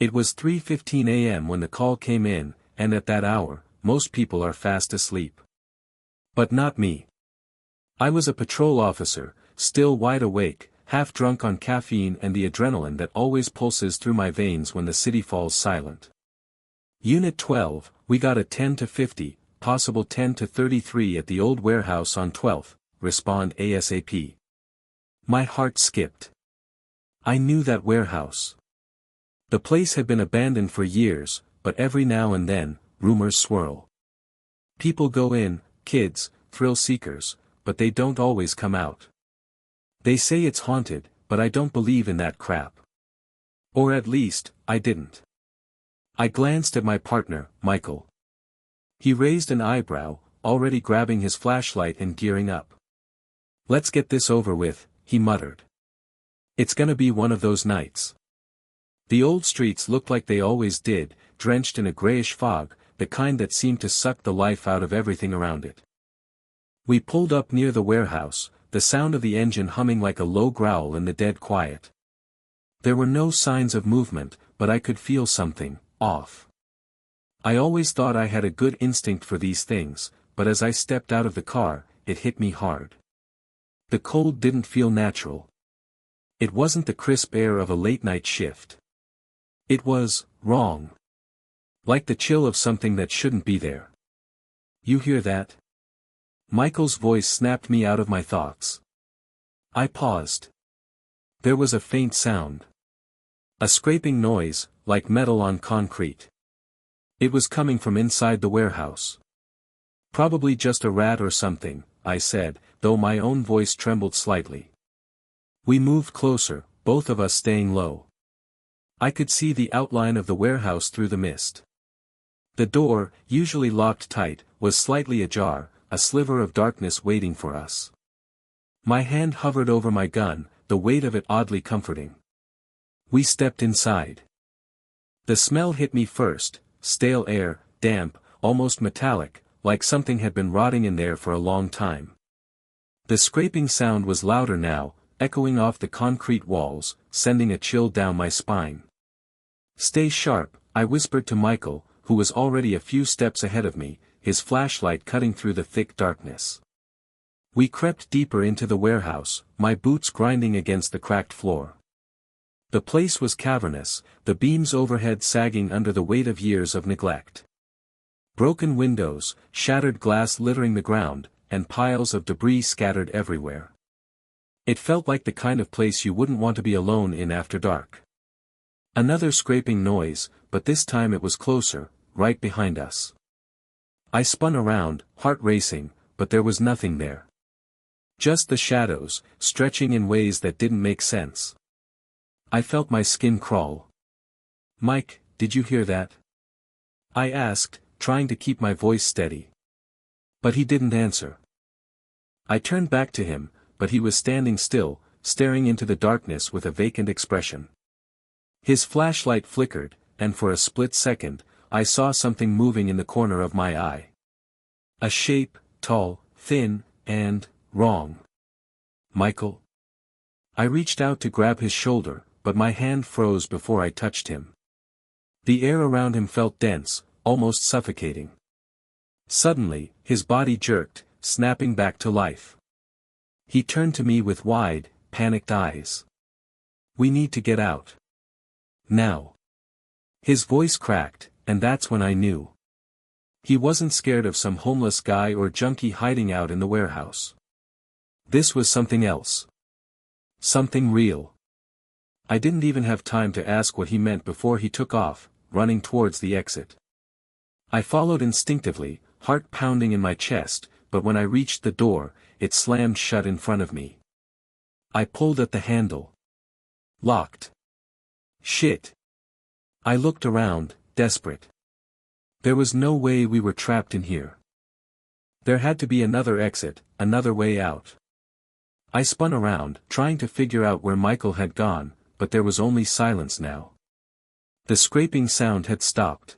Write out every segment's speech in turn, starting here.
It was 3:15 a.m. when the call came in, and at that hour, most people are fast asleep. But not me. I was a patrol officer, still wide awake, half drunk on caffeine and the adrenaline that always pulses through my veins when the city falls silent. Unit 12, we got a 10 to 50, possible 10 to 33 at the old warehouse on 12th, respond ASAP. My heart skipped. I knew that warehouse. The place had been abandoned for years, but every now and then, rumors swirl. People go in, kids, thrill seekers, but they don't always come out. They say it's haunted, but I don't believe in that crap. Or at least, I didn't. I glanced at my partner, Michael. He raised an eyebrow, already grabbing his flashlight and gearing up. "Let's get this over with," he muttered. "It's gonna be one of those nights." The old streets looked like they always did, drenched in a grayish fog, the kind that seemed to suck the life out of everything around it. We pulled up near the warehouse, the sound of the engine humming like a low growl in the dead quiet. There were no signs of movement, but I could feel something off. I always thought I had a good instinct for these things, but as I stepped out of the car, it hit me hard. The cold didn't feel natural. It wasn't the crisp air of a late-night shift. It was wrong. Like the chill of something that shouldn't be there. "You hear that?" Michael's voice snapped me out of my thoughts. I paused. There was a faint sound. A scraping noise, like metal on concrete. It was coming from inside the warehouse. "Probably just a rat or something," I said, though my own voice trembled slightly. We moved closer, both of us staying low. I could see the outline of the warehouse through the mist. The door, usually locked tight, was slightly ajar, a sliver of darkness waiting for us. My hand hovered over my gun, the weight of it oddly comforting. We stepped inside. The smell hit me first, stale air, damp, almost metallic, like something had been rotting in there for a long time. The scraping sound was louder now, echoing off the concrete walls, sending a chill down my spine. "Stay sharp," I whispered to Michael, who was already a few steps ahead of me, his flashlight cutting through the thick darkness. We crept deeper into the warehouse, my boots grinding against the cracked floor. The place was cavernous, the beams overhead sagging under the weight of years of neglect. Broken windows, shattered glass littering the ground, and piles of debris scattered everywhere. It felt like the kind of place you wouldn't want to be alone in after dark. Another scraping noise, but this time it was closer, right behind us. I spun around, heart racing, but there was nothing there. Just the shadows, stretching in ways that didn't make sense. I felt my skin crawl. "Mike, did you hear that?" I asked, trying to keep my voice steady. But he didn't answer. I turned back to him, but he was standing still, staring into the darkness with a vacant expression. His flashlight flickered, and for a split second, I saw something moving in the corner of my eye. A shape, tall, thin, and wrong. "Michael?" I reached out to grab his shoulder, but my hand froze before I touched him. The air around him felt dense, almost suffocating. Suddenly, his body jerked, snapping back to life. He turned to me with wide, panicked eyes. "We need to get out. Now." His voice cracked, and that's when I knew. He wasn't scared of some homeless guy or junkie hiding out in the warehouse. This was something else. Something real. I didn't even have time to ask what he meant before he took off, running towards the exit. I followed instinctively, heart pounding in my chest, but when I reached the door, it slammed shut in front of me. I pulled at the handle. Locked. Shit. I looked around, desperate. There was no way we were trapped in here. There had to be another exit, another way out. I spun around, trying to figure out where Michael had gone, but there was only silence now. The scraping sound had stopped.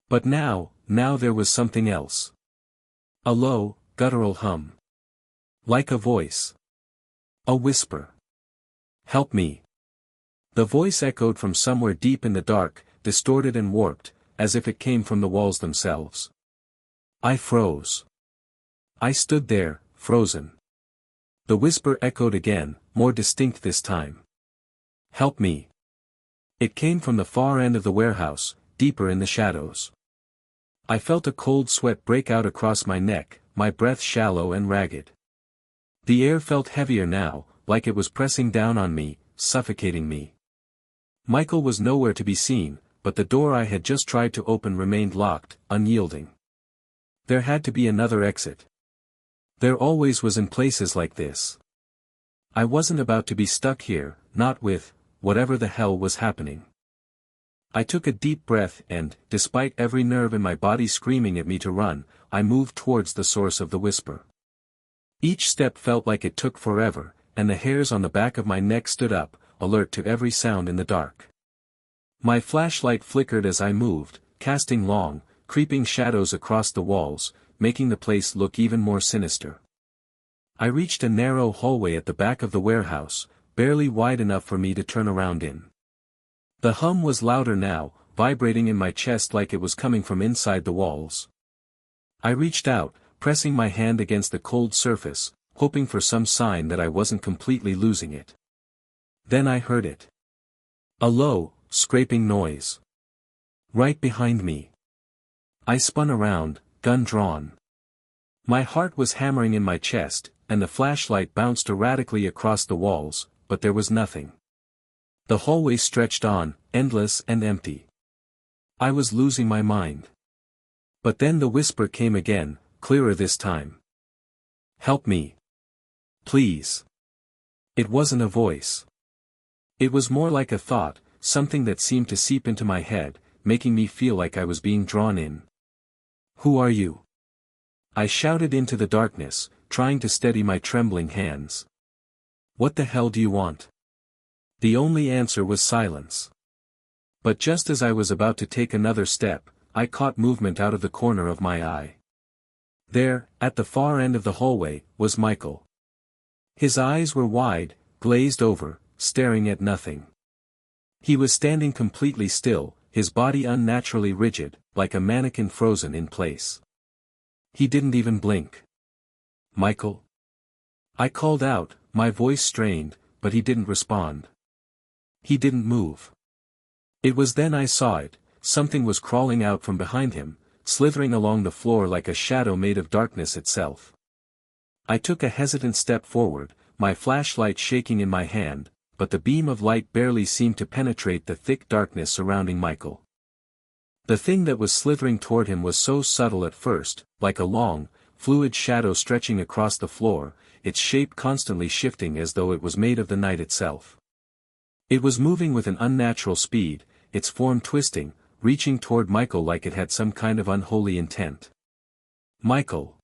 But now there was something else. A low, guttural hum. Like a voice. A whisper. "Help me. The voice echoed from somewhere deep in the dark, distorted and warped, as if it came from the walls themselves. I froze. I stood there, frozen. The whisper echoed again, more distinct this time. "Help me." It came from the far end of the warehouse, deeper in the shadows. I felt a cold sweat break out across my neck, my breath shallow and ragged. The air felt heavier now, like it was pressing down on me, suffocating me. Michael was nowhere to be seen, but the door I had just tried to open remained locked, unyielding. There had to be another exit. There always was in places like this. I wasn't about to be stuck here, not with whatever the hell was happening. I took a deep breath and, despite every nerve in my body screaming at me to run, I moved towards the source of the whisper. Each step felt like it took forever, and the hairs on the back of my neck stood up, alert to every sound in the dark. My flashlight flickered as I moved, casting long, creeping shadows across the walls, making the place look even more sinister. I reached a narrow hallway at the back of the warehouse, barely wide enough for me to turn around in. The hum was louder now, vibrating in my chest like it was coming from inside the walls. I reached out, pressing my hand against the cold surface, hoping for some sign that I wasn't completely losing it. Then I heard it. A low, scraping noise. Right behind me. I spun around, gun drawn. My heart was hammering in my chest, and the flashlight bounced erratically across the walls, but there was nothing. The hallway stretched on, endless and empty. I was losing my mind. But then the whisper came again, clearer this time. "Help me. Please." It wasn't a voice. It was more like a thought, something that seemed to seep into my head, making me feel like I was being drawn in. "Who are you?" I shouted into the darkness, trying to steady my trembling hands. "What the hell do you want?" The only answer was silence. But just as I was about to take another step, I caught movement out of the corner of my eye. There, at the far end of the hallway, was Michael. His eyes were wide, glazed over, staring at nothing. He was standing completely still, his body unnaturally rigid, like a mannequin frozen in place. He didn't even blink. "Michael?" I called out, my voice strained, but he didn't respond. He didn't move. It was then I saw it, something was crawling out from behind him, slithering along the floor like a shadow made of darkness itself. I took a hesitant step forward, my flashlight shaking in my hand, but the beam of light barely seemed to penetrate the thick darkness surrounding Michael. The thing that was slithering toward him was so subtle at first, like a long, fluid shadow stretching across the floor, its shape constantly shifting as though it was made of the night itself. It was moving with an unnatural speed, its form twisting, reaching toward Michael like it had some kind of unholy intent. "Michael!"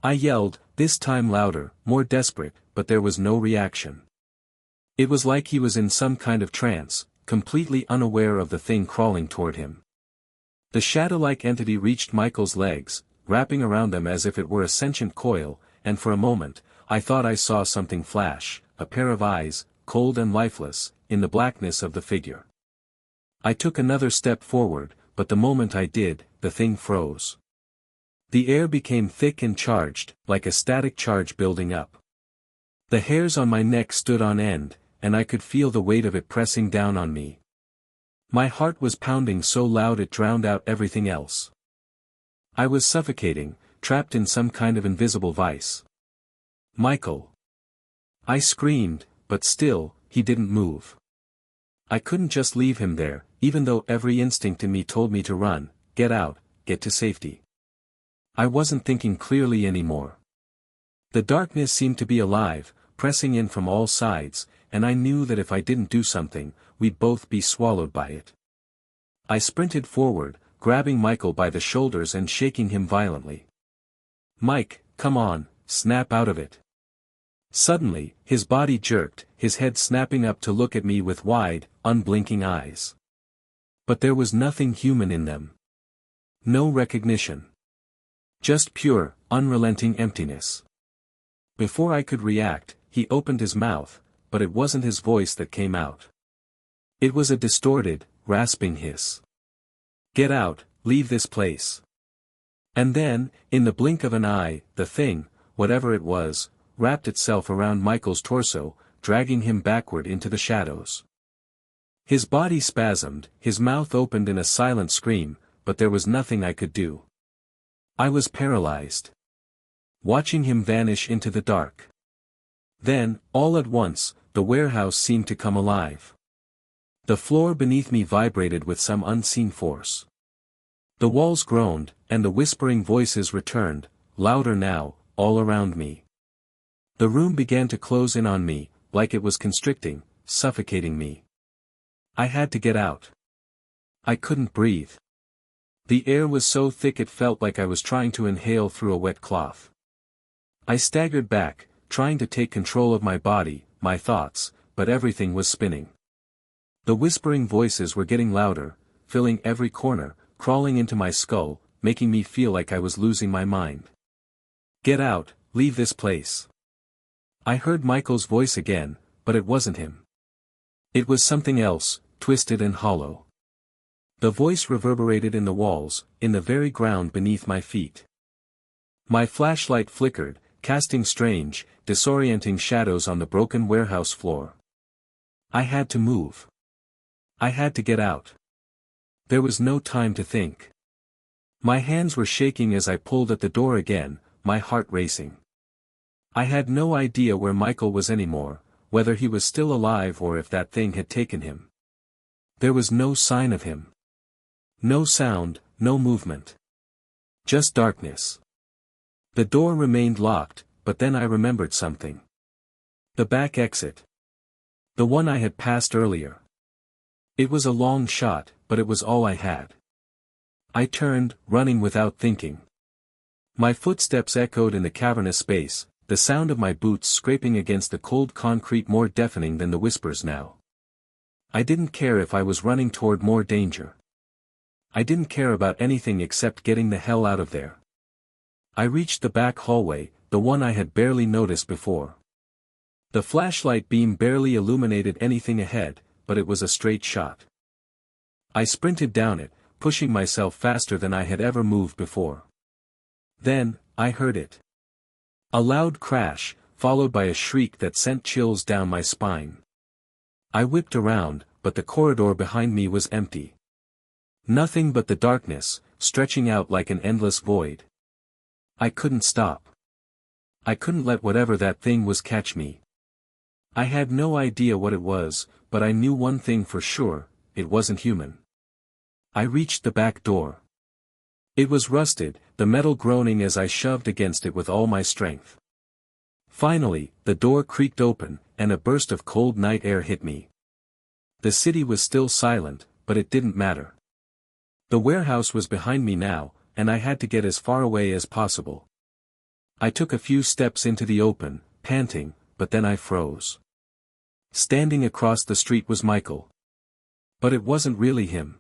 I yelled, this time louder, more desperate, but there was no reaction. It was like he was in some kind of trance, completely unaware of the thing crawling toward him. The shadow-like entity reached Michael's legs, wrapping around them as if it were a sentient coil, and for a moment, I thought I saw something flash, a pair of eyes, cold and lifeless, in the blackness of the figure. I took another step forward, but the moment I did, the thing froze. The air became thick and charged, like a static charge building up. The hairs on my neck stood on end, and I could feel the weight of it pressing down on me. My heart was pounding so loud it drowned out everything else. I was suffocating, trapped in some kind of invisible vice. "Michael!" I screamed, but still, he didn't move. I couldn't just leave him there, even though every instinct in me told me to run, get out, get to safety. I wasn't thinking clearly anymore. The darkness seemed to be alive, pressing in from all sides, and I knew that if I didn't do something, we'd both be swallowed by it. I sprinted forward, grabbing Michael by the shoulders and shaking him violently. "Mike, come on, snap out of it." Suddenly, his body jerked, his head snapping up to look at me with wide, unblinking eyes. But there was nothing human in them. No recognition. Just pure, unrelenting emptiness. Before I could react, he opened his mouth, but it wasn't his voice that came out. It was a distorted, rasping hiss. "Get out, leave this place." And then, in the blink of an eye, the thing, whatever it was, wrapped itself around Michael's torso, dragging him backward into the shadows. His body spasmed, his mouth opened in a silent scream, but there was nothing I could do. I was paralyzed, watching him vanish into the dark. Then, all at once, the warehouse seemed to come alive. The floor beneath me vibrated with some unseen force. The walls groaned, and the whispering voices returned, louder now, all around me. The room began to close in on me, like it was constricting, suffocating me. I had to get out. I couldn't breathe. The air was so thick it felt like I was trying to inhale through a wet cloth. I staggered back, trying to take control of my body, my thoughts, but everything was spinning. The whispering voices were getting louder, filling every corner, crawling into my skull, making me feel like I was losing my mind. "Get out, leave this place." I heard Michael's voice again, but it wasn't him. It was something else, twisted and hollow. The voice reverberated in the walls, in the very ground beneath my feet. My flashlight flickered, casting strange, disorienting shadows on the broken warehouse floor. I had to move. I had to get out. There was no time to think. My hands were shaking as I pulled at the door again, my heart racing. I had no idea where Michael was anymore, whether he was still alive or if that thing had taken him. There was no sign of him. No sound, no movement. Just darkness. The door remained locked, but then I remembered something. The back exit. The one I had passed earlier. It was a long shot, but it was all I had. I turned, running without thinking. My footsteps echoed in the cavernous space, the sound of my boots scraping against the cold concrete more deafening than the whispers now. I didn't care if I was running toward more danger. I didn't care about anything except getting the hell out of there. I reached the back hallway, the one I had barely noticed before. The flashlight beam barely illuminated anything ahead, but it was a straight shot. I sprinted down it, pushing myself faster than I had ever moved before. Then, I heard it. A loud crash, followed by a shriek that sent chills down my spine. I whipped around, but the corridor behind me was empty. Nothing but the darkness, stretching out like an endless void. I couldn't stop. I couldn't let whatever that thing was catch me. I had no idea what it was, but I knew one thing for sure, it wasn't human. I reached the back door. It was rusted, the metal groaning as I shoved against it with all my strength. Finally, the door creaked open, and a burst of cold night air hit me. The city was still silent, but it didn't matter. The warehouse was behind me now, and I had to get as far away as possible. I took a few steps into the open, panting, but then I froze. Standing across the street was Michael. But it wasn't really him.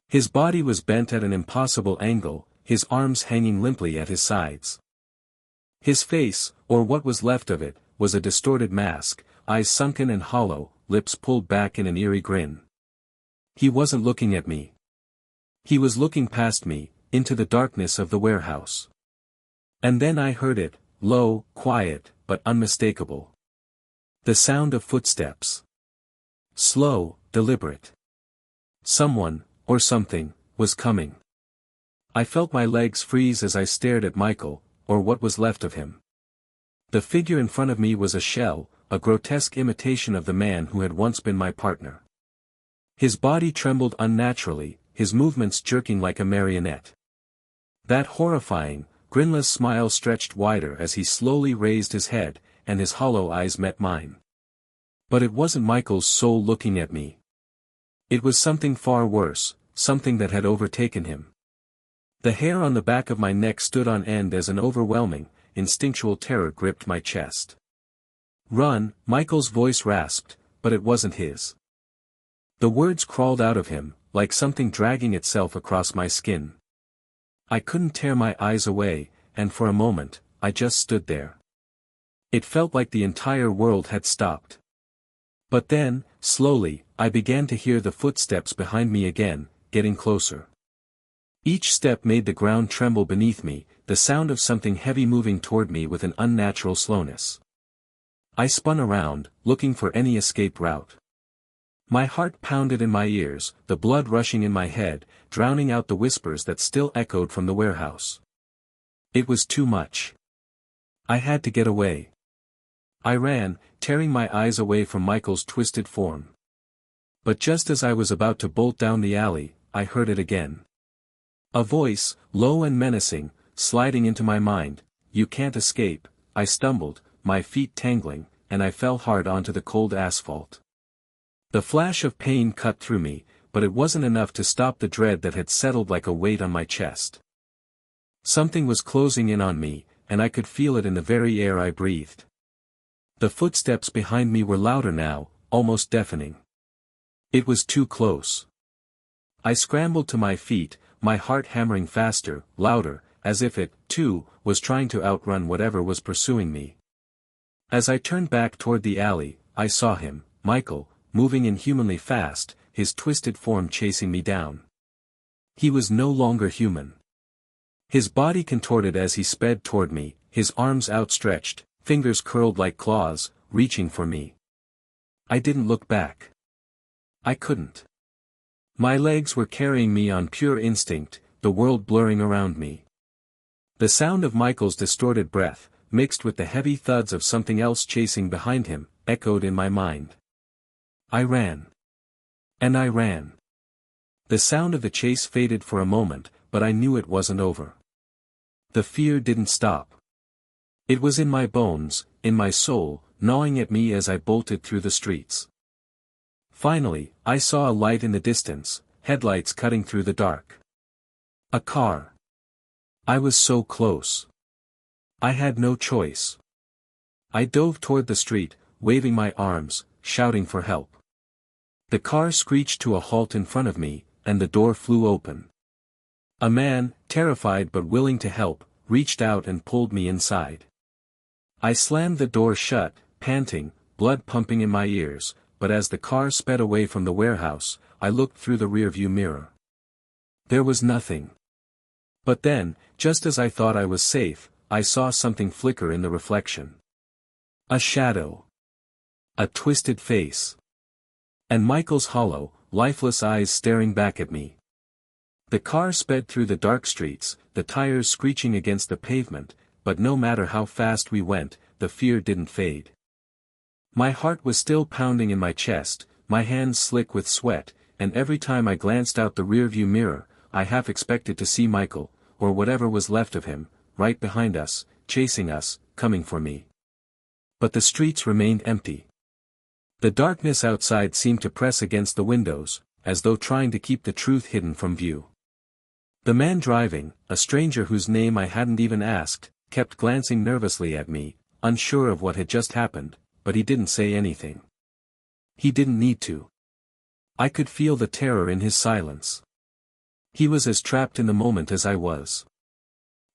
His body was bent at an impossible angle, his arms hanging limply at his sides. His face, or what was left of it, was a distorted mask, eyes sunken and hollow, lips pulled back in an eerie grin. He wasn't looking at me. He was looking past me, into the darkness of the warehouse. And then I heard it, low, quiet, but unmistakable. The sound of footsteps. Slow, deliberate. Someone, or something, was coming. I felt my legs freeze as I stared at Michael, or what was left of him. The figure in front of me was a shell, a grotesque imitation of the man who had once been my partner. His body trembled unnaturally, his movements jerking like a marionette. That horrifying, grinless smile stretched wider as he slowly raised his head, and his hollow eyes met mine. But it wasn't Michael's soul looking at me. It was something far worse, something that had overtaken him. The hair on the back of my neck stood on end as an overwhelming, instinctual terror gripped my chest. "Run," Michael's voice rasped, but it wasn't his. The words crawled out of him, like something dragging itself across my skin. I couldn't tear my eyes away, and for a moment, I just stood there. It felt like the entire world had stopped. But then, slowly, I began to hear the footsteps behind me again, getting closer. Each step made the ground tremble beneath me, the sound of something heavy moving toward me with an unnatural slowness. I spun around, looking for any escape route. My heart pounded in my ears, the blood rushing in my head, drowning out the whispers that still echoed from the warehouse. It was too much. I had to get away. I ran, tearing my eyes away from Michael's twisted form. But just as I was about to bolt down the alley, I heard it again. A voice, low and menacing, sliding into my mind. "You can't escape." I stumbled, my feet tangling, and I fell hard onto the cold asphalt. The flash of pain cut through me, but it wasn't enough to stop the dread that had settled like a weight on my chest. Something was closing in on me, and I could feel it in the very air I breathed. The footsteps behind me were louder now, almost deafening. It was too close. I scrambled to my feet, my heart hammering faster, louder, as if it, too, was trying to outrun whatever was pursuing me. As I turned back toward the alley, I saw him, Michael, moving inhumanly fast, his twisted form chasing me down. He was no longer human. His body contorted as he sped toward me, his arms outstretched, fingers curled like claws, reaching for me. I didn't look back. I couldn't. My legs were carrying me on pure instinct, the world blurring around me. The sound of Michael's distorted breath, mixed with the heavy thuds of something else chasing behind him, echoed in my mind. I ran. And I ran. The sound of the chase faded for a moment, but I knew it wasn't over. The fear didn't stop. It was in my bones, in my soul, gnawing at me as I bolted through the streets. Finally, I saw a light in the distance, headlights cutting through the dark. A car. I was so close. I had no choice. I dove toward the street, waving my arms, shouting for help. The car screeched to a halt in front of me, and the door flew open. A man, terrified but willing to help, reached out and pulled me inside. I slammed the door shut, panting, blood pumping in my ears, but as the car sped away from the warehouse, I looked through the rearview mirror. There was nothing. But then, just as I thought I was safe, I saw something flicker in the reflection. A shadow. A twisted face. And Michael's hollow, lifeless eyes staring back at me. The car sped through the dark streets, the tires screeching against the pavement, but no matter how fast we went, the fear didn't fade. My heart was still pounding in my chest, my hands slick with sweat, and every time I glanced out the rearview mirror, I half expected to see Michael, or whatever was left of him, right behind us, chasing us, coming for me. But the streets remained empty. The darkness outside seemed to press against the windows, as though trying to keep the truth hidden from view. The man driving, a stranger whose name I hadn't even asked, kept glancing nervously at me, unsure of what had just happened, but he didn't say anything. He didn't need to. I could feel the terror in his silence. He was as trapped in the moment as I was.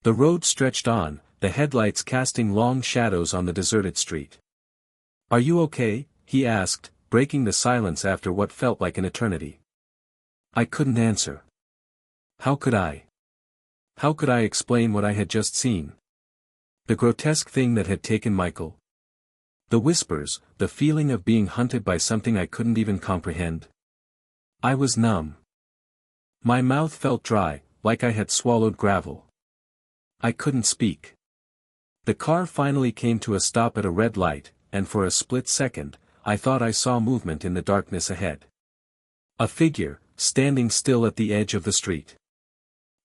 The road stretched on, the headlights casting long shadows on the deserted street. "Are you okay?" he asked, breaking the silence after what felt like an eternity. I couldn't answer. How could I? How could I explain what I had just seen? The grotesque thing that had taken Michael. The whispers, the feeling of being hunted by something I couldn't even comprehend. I was numb. My mouth felt dry, like I had swallowed gravel. I couldn't speak. The car finally came to a stop at a red light, and for a split second, I thought I saw movement in the darkness ahead. A figure, standing still at the edge of the street.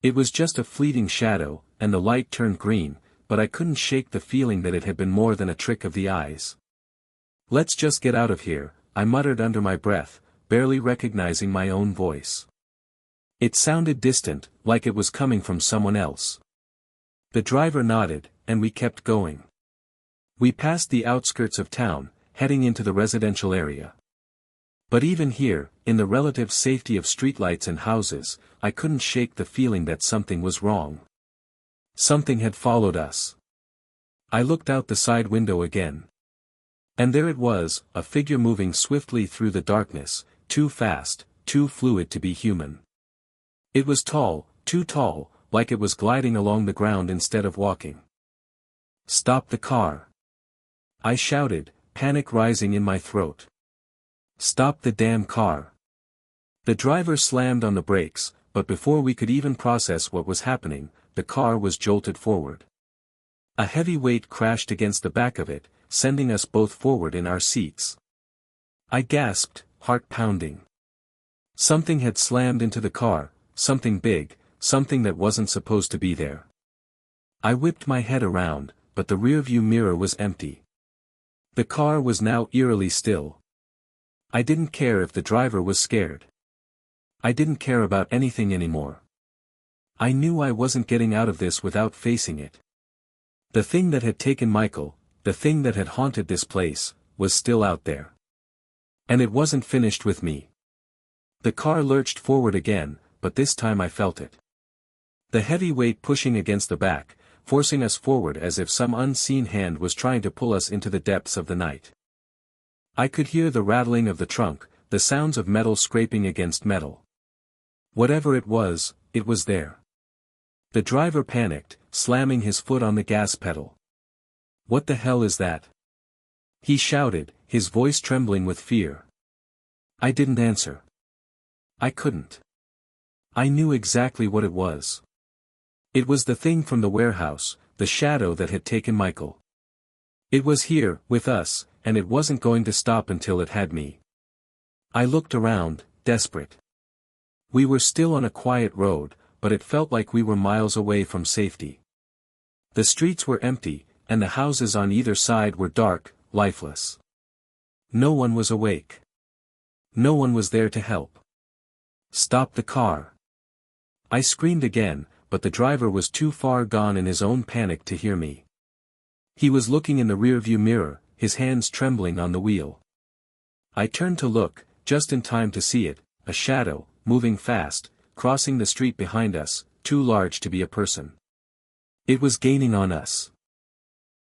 It was just a fleeting shadow, and the light turned green, but I couldn't shake the feeling that it had been more than a trick of the eyes. "Let's just get out of here," I muttered under my breath, barely recognizing my own voice. It sounded distant, like it was coming from someone else. The driver nodded, and we kept going. We passed the outskirts of town, heading into the residential area. But even here, in the relative safety of streetlights and houses, I couldn't shake the feeling that something was wrong. Something had followed us. I looked out the side window again. And there it was, a figure moving swiftly through the darkness, too fast, too fluid to be human. It was tall, too tall, like it was gliding along the ground instead of walking. "Stop the car!" I shouted, panic rising in my throat. "Stop the damn car!" The driver slammed on the brakes, but before we could even process what was happening, the car was jolted forward. A heavy weight crashed against the back of it, sending us both forward in our seats. I gasped, heart pounding. Something had slammed into the car, something big, something that wasn't supposed to be there. I whipped my head around, but the rearview mirror was empty. The car was now eerily still. I didn't care if the driver was scared. I didn't care about anything anymore. I knew I wasn't getting out of this without facing it. The thing that had taken Michael, the thing that had haunted this place, was still out there. And it wasn't finished with me. The car lurched forward again, but this time I felt it. The heavy weight pushing against the back, forcing us forward as if some unseen hand was trying to pull us into the depths of the night. I could hear the rattling of the trunk, the sounds of metal scraping against metal. Whatever it was there. The driver panicked, slamming his foot on the gas pedal. "What the hell is that?" he shouted, his voice trembling with fear. I didn't answer. I couldn't. I knew exactly what it was. It was the thing from the warehouse, the shadow that had taken Michael. It was here, with us, and it wasn't going to stop until it had me. I looked around, desperate. We were still on a quiet road, but it felt like we were miles away from safety. The streets were empty, and the houses on either side were dark, lifeless. No one was awake. No one was there to help. "Stop the car!" I screamed again, but the driver was too far gone in his own panic to hear me. He was looking in the rearview mirror, his hands trembling on the wheel. I turned to look, just in time to see it, a shadow, moving fast, crossing the street behind us, too large to be a person. It was gaining on us.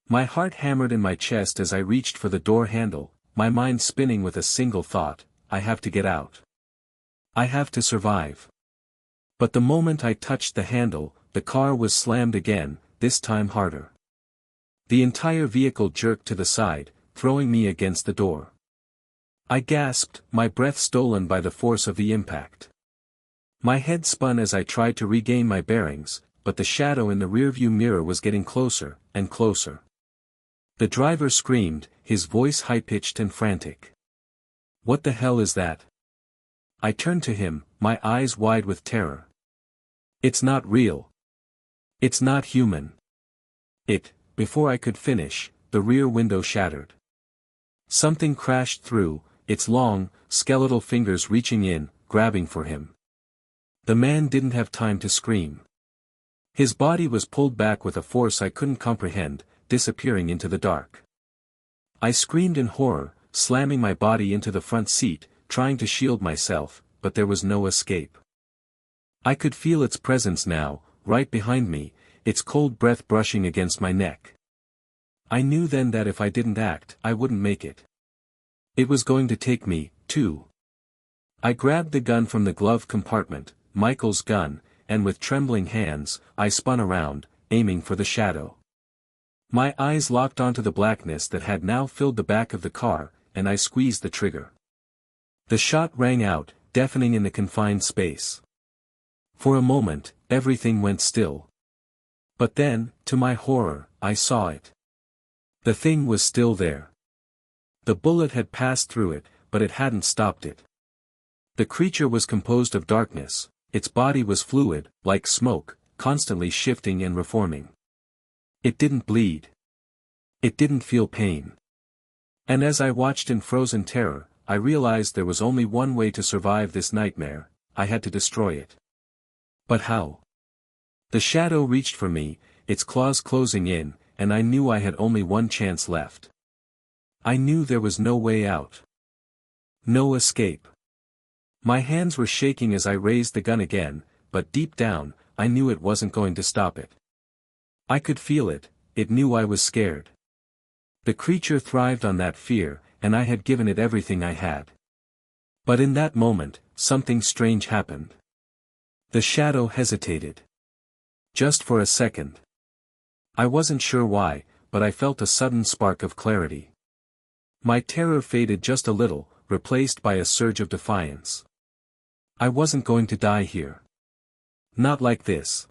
My heart hammered in my chest as I reached for the door handle, my mind spinning with a single thought: I have to get out. I have to survive. But the moment I touched the handle, the car was slammed again, this time harder. The entire vehicle jerked to the side, throwing me against the door. I gasped, my breath stolen by the force of the impact. My head spun as I tried to regain my bearings, but the shadow in the rearview mirror was getting closer, and closer. The driver screamed, his voice high-pitched and frantic. "What the hell is that?" I turned to him, my eyes wide with terror. "It's not real. It's not human." Before I could finish, the rear window shattered. Something crashed through, its long, skeletal fingers reaching in, grabbing for him. The man didn't have time to scream. His body was pulled back with a force I couldn't comprehend, disappearing into the dark. I screamed in horror, slamming my body into the front seat, trying to shield myself, but there was no escape. I could feel its presence now, right behind me, its cold breath brushing against my neck. I knew then that if I didn't act, I wouldn't make it. It was going to take me, too. I grabbed the gun from the glove compartment, Michael's gun, and with trembling hands, I spun around, aiming for the shadow. My eyes locked onto the blackness that had now filled the back of the car, and I squeezed the trigger. The shot rang out, deafening in the confined space. For a moment, everything went still. But then, to my horror, I saw it. The thing was still there. The bullet had passed through it, but it hadn't stopped it. The creature was composed of darkness, its body was fluid, like smoke, constantly shifting and reforming. It didn't bleed. It didn't feel pain. And as I watched in frozen terror, I realized there was only one way to survive this nightmare: I had to destroy it. But how? The shadow reached for me, its claws closing in, and I knew I had only one chance left. I knew there was no way out. No escape. My hands were shaking as I raised the gun again, but deep down, I knew it wasn't going to stop it. I could feel it, it knew I was scared. The creature thrived on that fear, and I had given it everything I had. But in that moment, something strange happened. The shadow hesitated. Just for a second. I wasn't sure why, but I felt a sudden spark of clarity. My terror faded just a little, replaced by a surge of defiance. I wasn't going to die here. Not like this.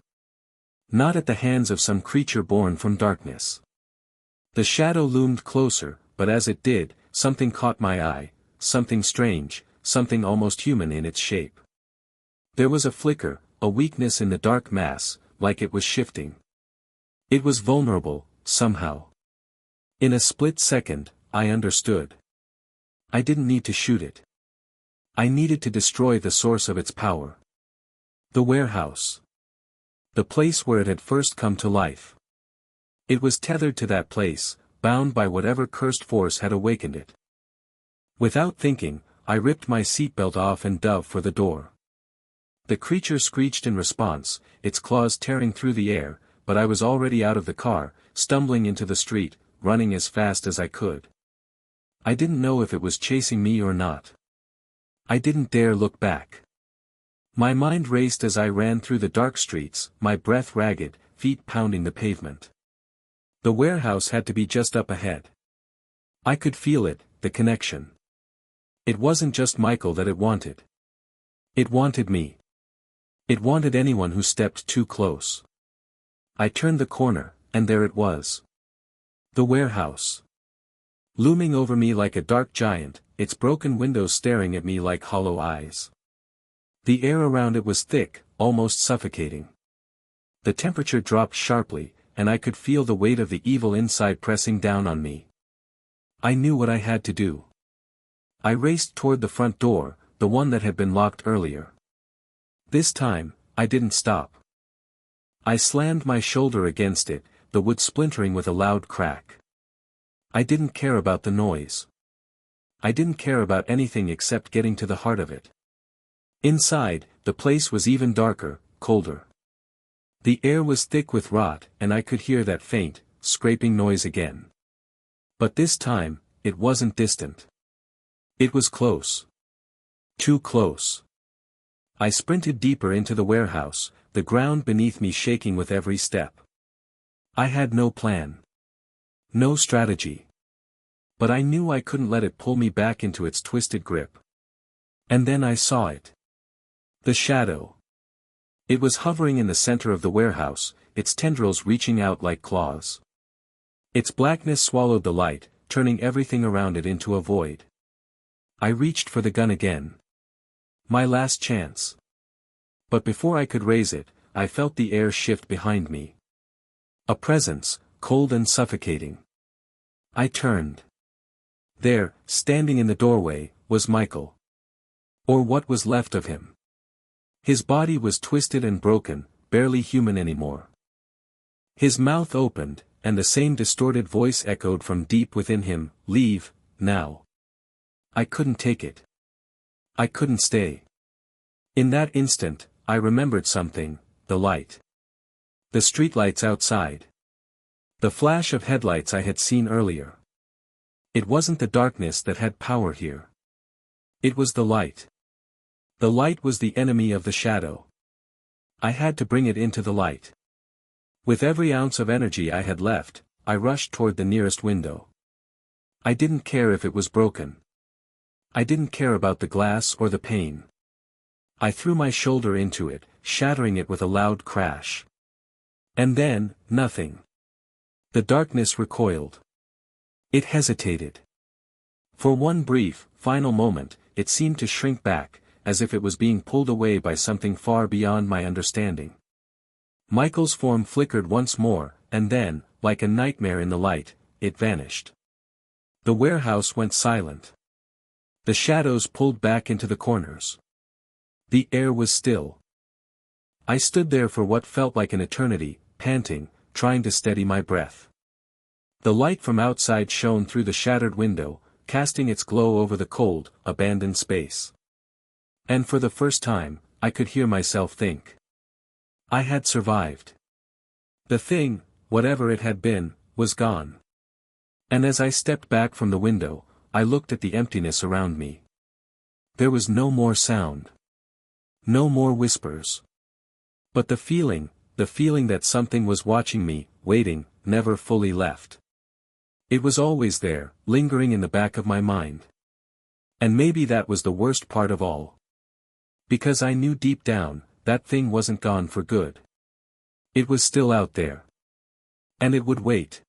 Not at the hands of some creature born from darkness. The shadow loomed closer, but as it did, something caught my eye, something strange, something almost human in its shape. There was a flicker, a weakness in the dark mass, like it was shifting. It was vulnerable, somehow. In a split second, I understood. I didn't need to shoot it. I needed to destroy the source of its power. The warehouse. The place where it had first come to life. It was tethered to that place, bound by whatever cursed force had awakened it. Without thinking, I ripped my seatbelt off and dove for the door. The creature screeched in response, its claws tearing through the air, but I was already out of the car, stumbling into the street, running as fast as I could. I didn't know if it was chasing me or not. I didn't dare look back. My mind raced as I ran through the dark streets, my breath ragged, feet pounding the pavement. The warehouse had to be just up ahead. I could feel it, the connection. It wasn't just Michael that it wanted. It wanted me. It wanted anyone who stepped too close. I turned the corner, and there it was. The warehouse. Looming over me like a dark giant, its broken windows staring at me like hollow eyes. The air around it was thick, almost suffocating. The temperature dropped sharply, and I could feel the weight of the evil inside pressing down on me. I knew what I had to do. I raced toward the front door, the one that had been locked earlier. This time, I didn't stop. I slammed my shoulder against it, the wood splintering with a loud crack. I didn't care about the noise. I didn't care about anything except getting to the heart of it. Inside, the place was even darker, colder. The air was thick with rot, and I could hear that faint, scraping noise again. But this time, it wasn't distant. It was close. Too close. I sprinted deeper into the warehouse, the ground beneath me shaking with every step. I had no plan. No strategy. But I knew I couldn't let it pull me back into its twisted grip. And then I saw it. The shadow. It was hovering in the center of the warehouse, its tendrils reaching out like claws. Its blackness swallowed the light, turning everything around it into a void. I reached for the gun again. My last chance. But before I could raise it, I felt the air shift behind me. A presence, cold and suffocating. I turned. There, standing in the doorway, was Michael. Or what was left of him. His body was twisted and broken, barely human anymore. His mouth opened, and the same distorted voice echoed from deep within him, "Leave, now." I couldn't take it. I couldn't stay. In that instant, I remembered something, the light. The streetlights outside. The flash of headlights I had seen earlier. It wasn't the darkness that had power here. It was the light. The light was the enemy of the shadow. I had to bring it into the light. With every ounce of energy I had left, I rushed toward the nearest window. I didn't care if it was broken. I didn't care about the glass or the pane. I threw my shoulder into it, shattering it with a loud crash. And then, nothing. The darkness recoiled. It hesitated. For one brief, final moment, it seemed to shrink back, as if it was being pulled away by something far beyond my understanding. Michael's form flickered once more, and then, like a nightmare in the light, it vanished. The warehouse went silent. The shadows pulled back into the corners. The air was still. I stood there for what felt like an eternity, panting, trying to steady my breath. The light from outside shone through the shattered window, casting its glow over the cold, abandoned space. And for the first time, I could hear myself think. I had survived. The thing, whatever it had been, was gone. And as I stepped back from the window, I looked at the emptiness around me. There was no more sound. No more whispers. But the feeling that something was watching me, waiting, never fully left. It was always there, lingering in the back of my mind. And maybe that was the worst part of all. Because I knew deep down, that thing wasn't gone for good. It was still out there. And it would wait.